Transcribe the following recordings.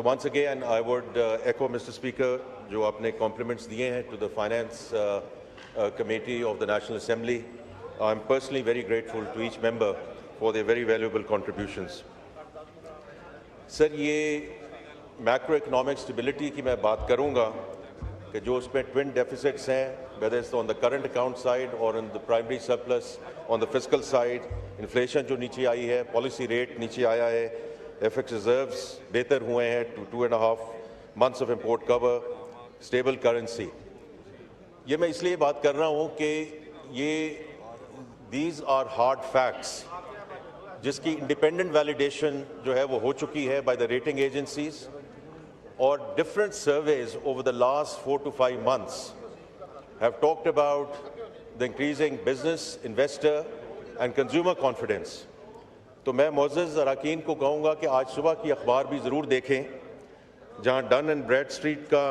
So once again, I would echo, Mr. Speaker, जो आपने compliments दिए हैं to the Finance Committee of the National Assembly. I'm personally very grateful to each member for their very valuable contributions. Sir, ये macroeconomic stability की मैं बात करूँगा कि जो उसमें twin deficits हैं, whether it's on the current account side or in the primary surplus on the fiscal side, inflation जो नीचे आई है, policy rate नीचे आया है, FX reserves बेहतर हुए हैं to 2.5 months of import cover, stable currency. ये मैं इसलिए बात कर रहा हूँ कि these are hard facts जिसकी independent validation जो है वो हो चुकी है by the rating agencies और different surveys over the last 4 to 5 months have talked about the increasing business, investor and consumer confidence. तो मैं मोअज़्ज़ज़ अराकीन को कहूँगा कि आज सुबह की अखबार भी ज़रूर देखें जहाँ डन एंड ब्रैडस्ट्रीट का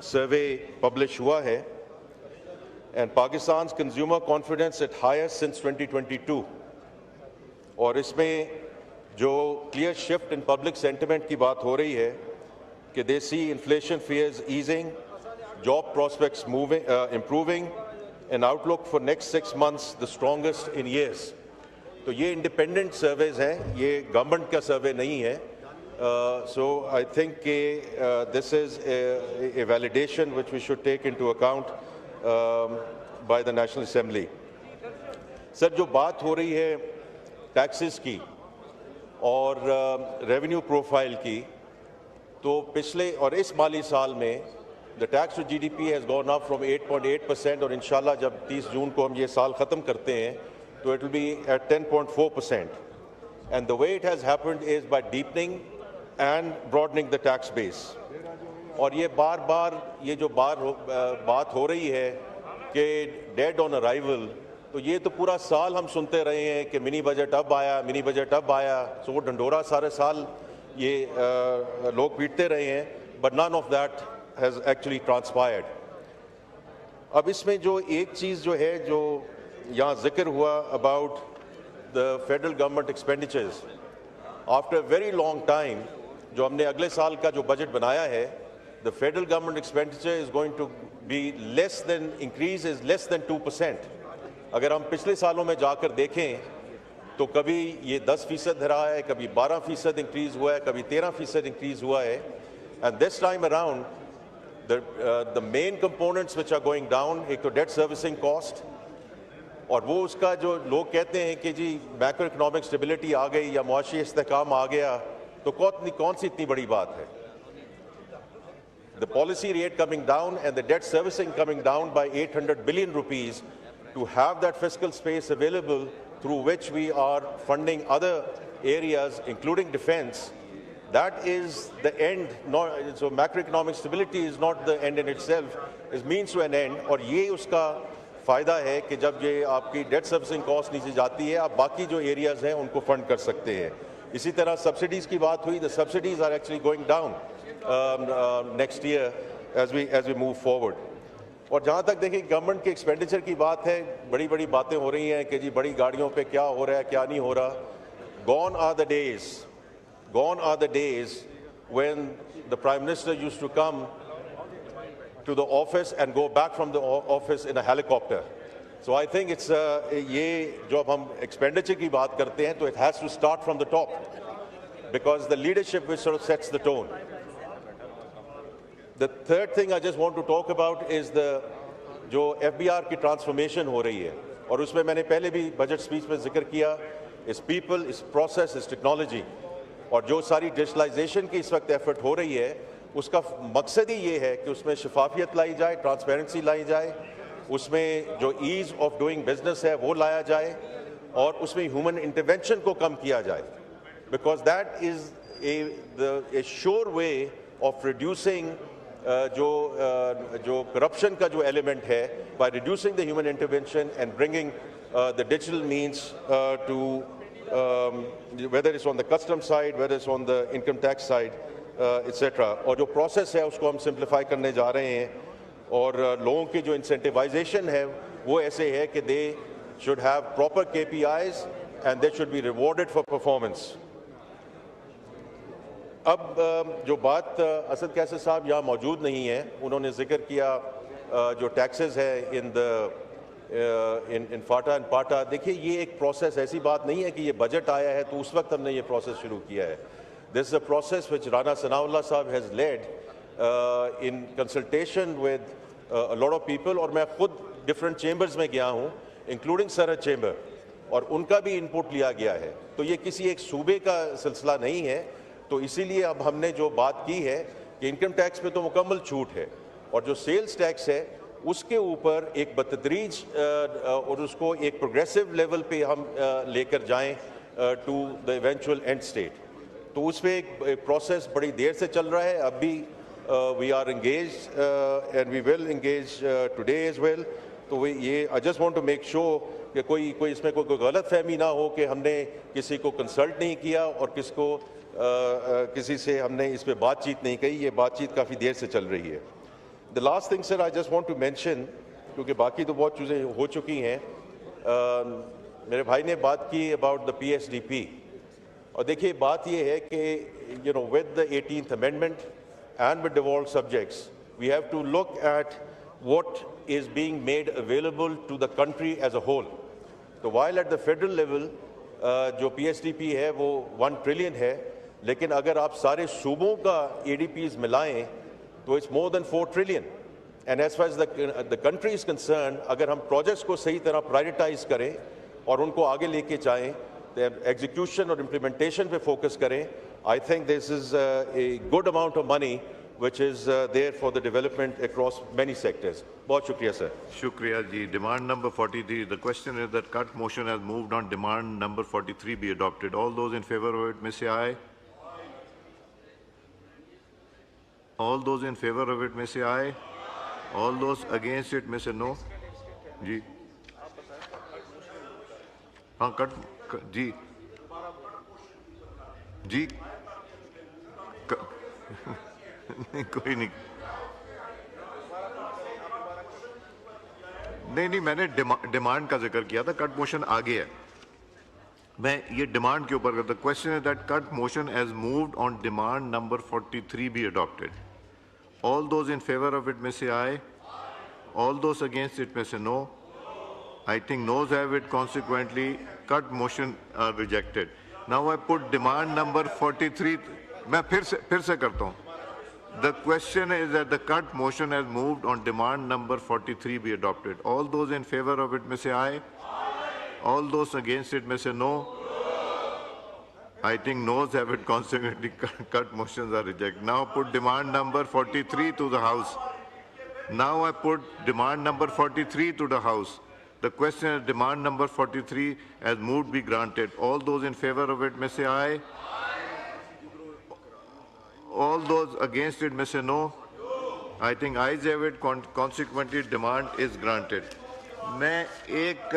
सर्वे पब्लिश हुआ है and Pakistan consumer confidence at highest since 2022 और इसमें जो clear shift in public sentiment की बात हो रही है कि they see inflation fears easing, job prospects improving and outlook for next 6 months the strongest in years. तो ये इंडिपेंडेंट सर्वेज हैं, ये गवर्नमेंट का सर्वे नहीं है. सो आई थिंक कि this is a validation which we should take into account by the National Assembly. Sir, जो बात हो रही है टैक्सेस की और रेवेन्यू प्रोफाइल की, तो पिछले और इस माली साल में the tax to GDP has gone up from 8.8% और इंशाल्लाह जब 30 जून को हम ये साल ख़त्म करते हैं so it will be at 10.4%. And the way it has happened is by deepening and broadening the tax base. और ये बार-बार ये जो बात हो रही है कि dead on arrival, तो ये तो पूरा साल हम सुनते रहे हैं कि मिनी बजट अब आया, मिनी बजट अब आया. सो वो ढंढोरा सारे साल ये लोग पीटते रहे हैं, but none of that has actually transpired. अब इसमें जो एक चीज़ जो है जो यहाँ जिक्र हुआ about the federal government expenditures. After a very long time, जो हमने अगले साल का जो बजट बनाया है, the federal government expenditure is going to be increase is less than 2%. अगर हम पिछले सालों में जाकर देखें तो कभी ये 10% रहा है, कभी 12% इंक्रीज हुआ है, कभी 13% इंक्रीज हुआ है. And this time around, the main components which are going down, एक तो debt servicing cost, और वो उसका जो लोग कहते हैं कि जी मैक्रो इकोनॉमिक स्टेबिलिटी आ गई या मुआशी इस्तेहकाम आ गया, तो कौन सी इतनी बड़ी बात है. The policy rate coming down and the debt servicing coming down by 800 billion rupees to have that fiscal space available through which we are funding other areas including defense, that is the end. So macroeconomic stability is not the end in itself, it means to an end. और ये उसका फ़ायदा है कि जब ये आपकी date servicing cost नीचे जाती है, आप बाकी जो एरियाज़ हैं उनको फंड कर सकते हैं. इसी तरह सब्सिडीज़ की बात हुई, the subsidies are actually going down next year as we move forward. और जहाँ तक देखिए गवर्नमेंट के एक्सपेंडिचर की बात है, बड़ी बड़ी बातें हो रही हैं कि जी बड़ी गाड़ियों पे क्या हो रहा है, क्या नहीं हो रहा. Gone are the days when the prime minister used to come to the office and go back from the office in a helicopter. So I think it's ये जो अब हम expenditure की बात करते हैं तो it has to start from the top because the leadership which sort of sets the tone. The third thing I just want to talk about is the जो FBR की transformation हो रही है और उसमें मैंने पहले भी budget speech में जिक्र किया, is people, is process, is technology. और जो सारी digitalization की इस वक्त effort हो रही है उसका मकसद ही ये है कि उसमें शफाफियत लाई जाए, ट्रांसपेरेंसी लाई जाए, उसमें जो ईज़ ऑफ डूइंग बिजनेस है वो लाया जाए और उसमें ह्यूमन इंटरवेंशन को कम किया जाए. Because that is a sure way of reducing जो करप्शन का जो एलिमेंट है by reducing the human intervention and bringing the digital means to whether it's on the custom side, whether it's on the income tax side, etc. और जो process है उसको हम simplify करने जा रहे हैं और लोगों की जो इंसेंटिवाइजेशन है वो ऐसे है कि they should have proper KPIs and they should be rewarded for performance. अब जो बात असद कैसर साहब यहाँ मौजूद नहीं है, उन्होंने जिक्र किया जो टैक्सेस है इन फाटा एंड पाटा। देखिए, ये एक प्रोसेस, ऐसी बात नहीं है कि ये बजट आया है तो उस वक्त हमने ये प्रोसेस शुरू किया है। This is a process which Rana Sanaullah साहब has led in consultation with a lot of people, और मैं खुद डिफरेंट चेंबर्स में गया हूँ, इंक्लूडिंग सरहद चेंबर, और उनका भी इनपुट लिया गया है। तो ये किसी एक सूबे का सिलसिला नहीं है। तो इसीलिए अब हमने जो बात की है कि इनकम टैक्स पे तो मुकम्मल छूट है, और जो सेल्स टैक्स है उसके ऊपर एक बतदरीज और उसको एक प्रोग्रेसिव लेवल पे हम लेकर जाएं to the eventual end state. तो उस पर एक प्रोसेस बड़ी देर से चल रहा है। अब भी we are engage and we will engage today as well. तो ये I just want to make sure कि कोई इसमें कोई गलत फहमी ना हो कि हमने किसी को कंसल्ट नहीं किया और किसी से हमने इस पर बातचीत नहीं कही। ये बातचीत काफ़ी देर से चल रही है। The last thing sir I just want to mention, क्योंकि बाकी तो बहुत चीज़ें हो चुकी हैं, मेरे भाई ने बात की अबाउट द PSDP, और देखिए बात ये है कि with the 18th amendment and with devolved subjects we have to look at what is being made available to the country as a whole. तो while at the federal level जो PSDP है वो 1 trillion है, लेकिन अगर आप सारे सूबों का ADPs मिलाएं तो it's more than 4 trillion. And as far as the country is concerned, अगर हम प्रोजेक्ट्स को सही तरह प्रायोरिटाइज करें और उनको आगे लेके जाएं, एग्जीक्यूशन और इम्प्लीमेंटेशन पे फोकस करें, I think this is a good amount of money which is there for the development across many sectors. बहुत शुक्रिया सर। शुक्रिया जी। Demand number 43. The question is that cut motion has moved on demand number 43 be adopted. All those in favor of it may say aye. All those in favor of it may say aye. All those against it may say no. जी हाँ जी जी नहीं, कोई नहीं नहीं, मैंने demand का जिक्र किया था। कट मोशन आगे है, मैं ये डिमांड के ऊपर करता। Question is that cut motion has moved on demand number 43 be adopted. All those in favor of it may say aye. All those against it may say no. I think noes have it. Consequently, cut motion are rejected. Now I put demand number 43. मैं फिर से करता हूँ। The question is that the cut motion has moved on demand number 43 be adopted. All those in favor of it may say aye. All those against it may say no. I think noes have it. Consequently, cut motions are rejected. Now put demand number 43 to the House. Now I put demand number 43 to the House. The question is demand number 43 as moved be granted. All those in favor of it may say aye. All those against it may say no. I think ayes have it. Consequently, demand is granted. मैं एक